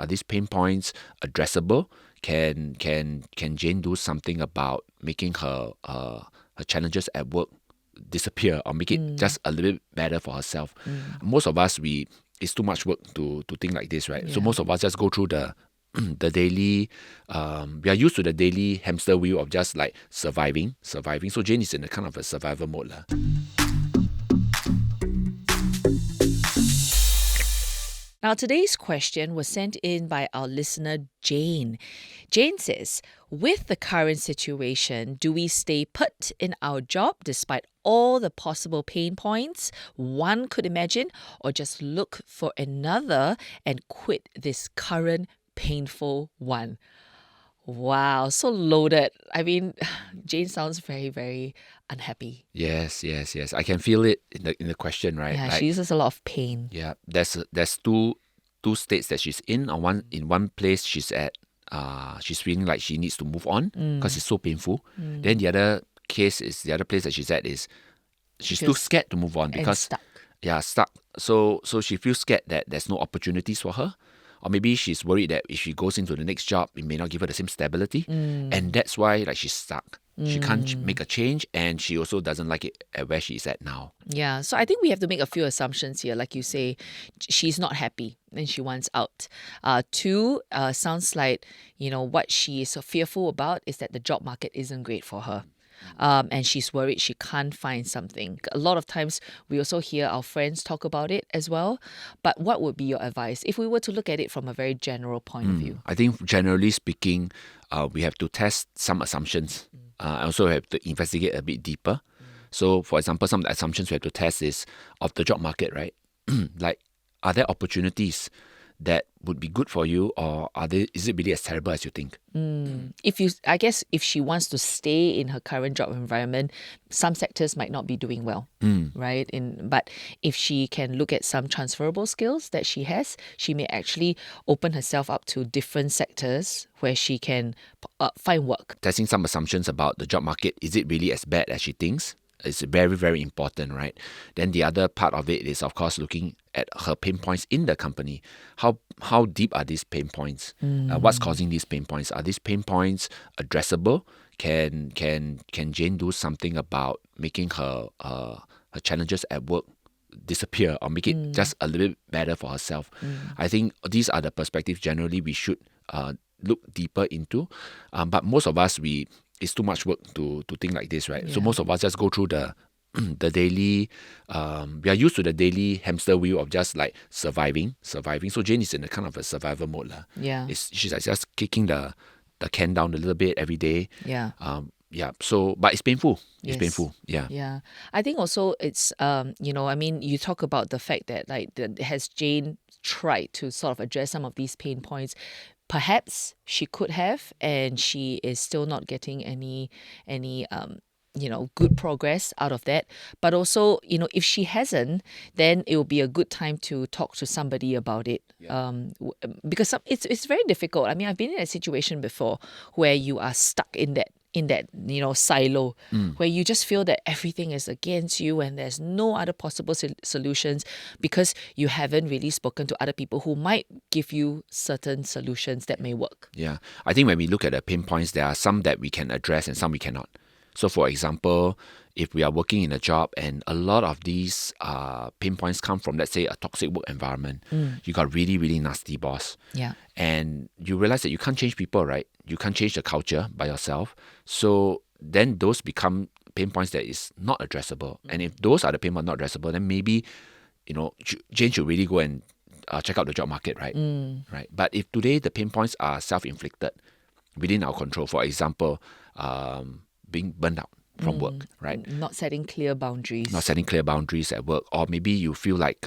Are these pain points addressable? Can Jane do something about making her challenges at work disappear or make it just a little bit better for herself? Most of us, it's too much work to think like this, right? So most of us just go through the daily, we are used to the daily hamster wheel of just like surviving. So Jane is in a kind of a survival mode lah. Now, today's question was sent in by our listener, Jane. Jane says, with the current situation, do we stay put in our job despite all the possible pain points one could imagine, or just look for another and quit this current painful one? Wow, so loaded. I mean, Jane sounds very, very unhappy. Yes. I can feel it in the question, right? Yeah, she uses a lot of pain. Yeah, there's two states that she's in. In one place she's at, she's feeling like she needs to move on because it's so painful. Then the other place that she's at is she's too scared to move on because stuck. Yeah, stuck. So she feels scared that there's no opportunities for her. Or maybe she's worried that if she goes into the next job, it may not give her the same stability. And that's why she's stuck. She can't make a change, and she also doesn't like it at where she's at now. Yeah, so I think we have to make a few assumptions here. Like you say, she's not happy and she wants out. Two, sounds like, what she is fearful about is that the job market isn't great for her. And she's worried she can't find something. A lot of times we also hear our friends talk about it as well. But what would be your advice if we were to look at it from a very general point of view? I think generally speaking, we have to test some assumptions. Also have to investigate a bit deeper. So for example, some of the assumptions we have to test is of the job market, right? Like, are there opportunities that would be good for you, or is it really as terrible as you think? I guess if she wants to stay in her current job environment, some sectors might not be doing well, right? But if she can look at some transferable skills that she has, she may actually open herself up to different sectors where she can find work. Testing some assumptions about the job market, is it really as bad as she thinks? It's very, very important, right? Then the other part of it is, of course, looking at her pain points in the company. How deep are these pain points? What's causing these pain points? Are these pain points addressable? Can Jane do something about making her challenges at work disappear or make it just a little bit better for herself? I think these are the perspectives generally we should look deeper into. But most of us, it's too much work to think like this, right? So most of us just go through the daily, we are used to the daily hamster wheel of just like surviving. So Jane is in a kind of a survival mode lah. Yeah. She's like just kicking the can down a little bit every day. Yeah. So, but it's painful. It's Yes. painful. Yeah. Yeah. I think also it's, you talk about the fact that has Jane tried to sort of address some of these pain points? Perhaps she could have, and she is still not getting any good progress out of that. But also, if she hasn't, then it will be a good time to talk to somebody about it. Because it's very difficult. I mean, I've been in a situation before where you are stuck in that silo where you just feel that everything is against you and there's no other possible solutions because you haven't really spoken to other people who might give you certain solutions that may work. Yeah. I think when we look at the pain points, there are some that we can address and some we cannot. So for example, if we are working in a job and a lot of these pain points come from, let's say, a toxic work environment, you got really, really nasty boss. Yeah. And you realize that you can't change people, right? You can't change the culture by yourself. So then those become pain points that is not addressable. And if those are the pain points not addressable, then maybe, Jane should really go and check out the job market, right? Right. But if today the pain points are self-inflicted within our control, for example, being burned out from work, right? Not setting clear boundaries. Not setting clear boundaries at work. Or maybe you feel like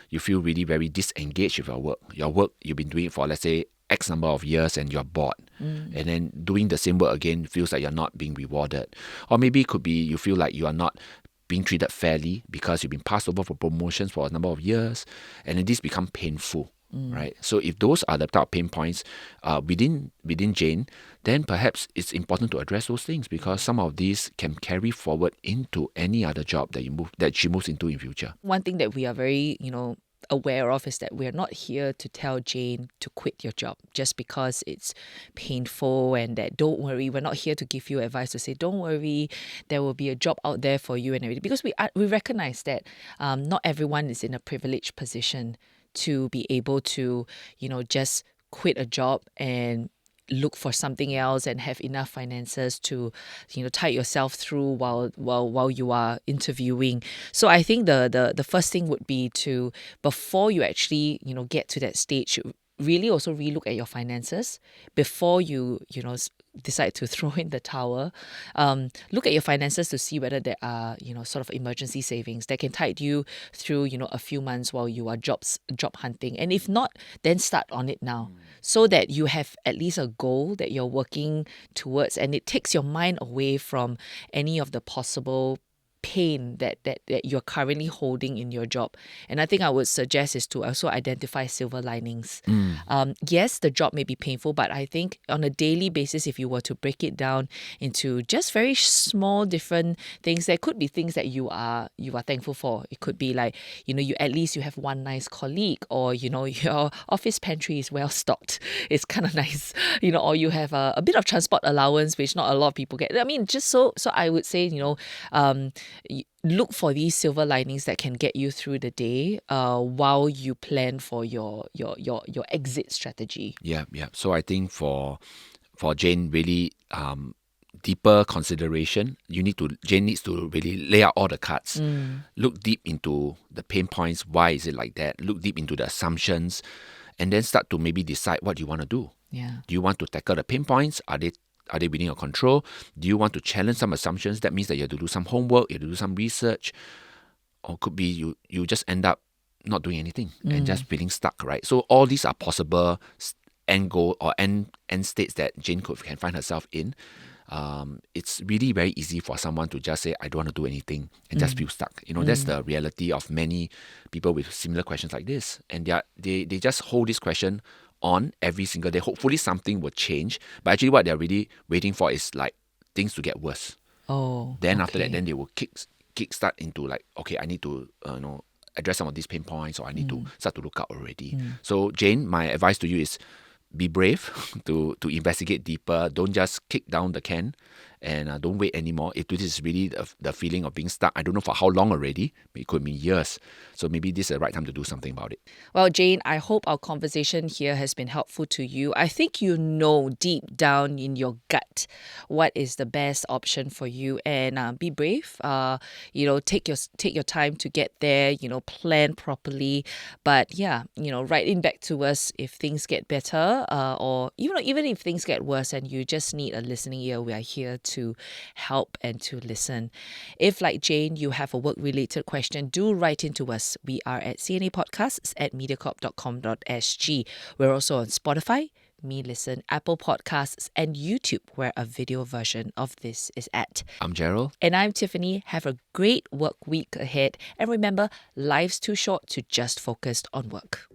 you feel really very disengaged with your work. Your work, you've been doing it for, let's say, X number of years and you're bored. And then doing the same work again feels like you're not being rewarded. Or maybe it could be you feel like you are not being treated fairly because you've been passed over for promotions for a number of years. And then this become painful. Right. So if those are the type of pain points within Jane, then perhaps it's important to address those things because some of these can carry forward into any other job that she moves into in future. One thing that we are very, aware of is that we're not here to tell Jane to quit your job just because it's painful, and that don't worry, we're not here to give you advice to say don't worry, there will be a job out there for you and everything, because we recognize that not everyone is in a privileged position to be able to just quit a job and look for something else and have enough finances to tide yourself through while you are interviewing. So I think the first thing would be to, before you actually get to that stage, really also relook at your finances before you decide to throw in the towel. Look at your finances to see whether there are sort of emergency savings that can tide you through a few months while you are job hunting. And if not, then start on it now, so that you have at least a goal that you're working towards, and it takes your mind away from any of the possible pain that you're currently holding in your job. And I think I would suggest is to also identify silver linings. Yes, the job may be painful, but I think on a daily basis, if you were to break it down into just very small different things, there could be things that you are thankful for. It could be like you at least you have one nice colleague, or your office pantry is well stocked. It's kind of nice, or you have a bit of transport allowance, which not a lot of people get. I mean, just so I would say look for these silver linings that can get you through the day while you plan for your exit strategy. Yeah. So I think for Jane, really deeper consideration, Jane needs to really lay out all the cards. Look deep into the pain points. Why is it like that? Look deep into the assumptions, and then start to maybe decide what you want to do. Yeah. Do you want to tackle the pain points? Are they within your control? Do you want to challenge some assumptions? That means that you have to do some homework, you have to do some research, or could be you just end up not doing anything and just feeling stuck, right? So all these are possible end goal or end states that Jane can find herself in. It's really very easy for someone to just say, I don't want to do anything, and just feel stuck. That's the reality of many people with similar questions like this. And they just hold this question on every single day. Hopefully something will change. But actually what they're really waiting for is like things to get worse. Then after that, then they will kickstart into like, okay, I need to address some of these pain points, or I need to start to look out already. So Jane, my advice to you is be brave to investigate deeper. Don't just kick down the can, and don't wait anymore. If this is really the feeling of being stuck, I don't know for how long already. It could be years. So maybe this is the right time to do something about it. Well, Jane, I hope our conversation here has been helpful to you. I think you know deep down in your gut what is the best option for you, and be brave. Take your time to get there. Plan properly. But yeah, write in back to us if things get better, or even if things get worse and you just need a listening ear. We are here to help and to listen. If, like Jane, you have a work-related question, do write into us. We are at cnapodcasts@mediacorp.com.sg. We're also on Spotify, Me Listen, Apple Podcasts, and YouTube, where a video version of this is at. I'm Gerald. And I'm Tiffany. Have a great work week ahead. And remember, life's too short to just focus on work.